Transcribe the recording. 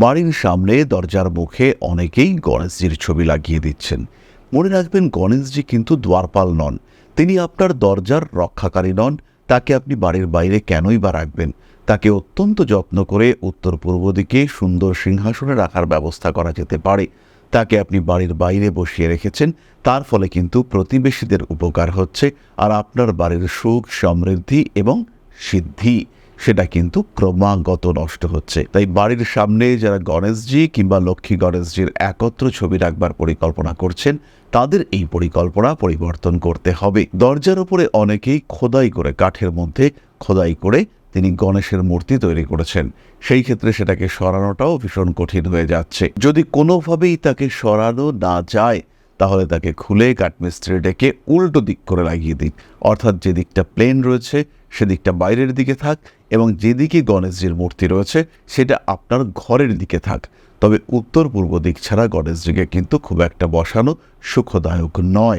বাড়ির সামনে দরজার মুখে অনেকেই গণেশজির ছবি লাগিয়ে দিচ্ছেন। মনে রাখবেন, গণেশজি কিন্তু দ্বারপাল নন, তিনি আপনার দরজার রক্ষাকারী নন। তাকে আপনি বাড়ির বাইরে কেনই বা রাখবেন? তাকে অত্যন্ত যত্ন করে উত্তর পূর্ব দিকে সুন্দর সিংহাসনে রাখার ব্যবস্থা করা যেতে পারে। তাকে আপনি বাড়ির বাইরে বসিয়ে রেখেছেন, তার ফলে কিন্তু প্রতিবেশীদের উপকার হচ্ছে, আর আপনার বাড়ির সুখ, সমৃদ্ধি এবং সিদ্ধি সেটা কিন্তু ক্রমাগত নষ্ট হচ্ছে। তাই বাড়ির সামনে যারা গণেশজি কিংবা লক্ষ্মী গণেশজির একত্র ছবি রাখবার পরিকল্পনা করছেন, তাদের এই পরিকল্পনা পরিবর্তন করতে হবে। দরজার উপরে অনেকেই খোদাই করে, কাঠের মধ্যে খোদাই করে তিনি গণেশের মূর্তি তৈরি করেছেন। সেই ক্ষেত্রে সেটাকে সরানোটাও ভীষণ কঠিন হয়ে যাচ্ছে। যদি কোনোভাবেই তাকে সরানো না যায়, তাহলে তাকে খুলে কাঠমিস্ত্রি ডেকে উল্টো দিক করে লাগিয়ে দিন। অর্থাৎ যে দিকটা প্লেন রয়েছে সেদিকটা বাইরের দিকে থাক, এবং যেদিকে গণেশজির মূর্তি রয়েছে সেটা আপনার ঘরের দিকে থাক। তবে উত্তর পূর্ব দিক ছাড়া গণেশজিকে কিন্তু খুব একটা বসানো সুখদায়ক নয়।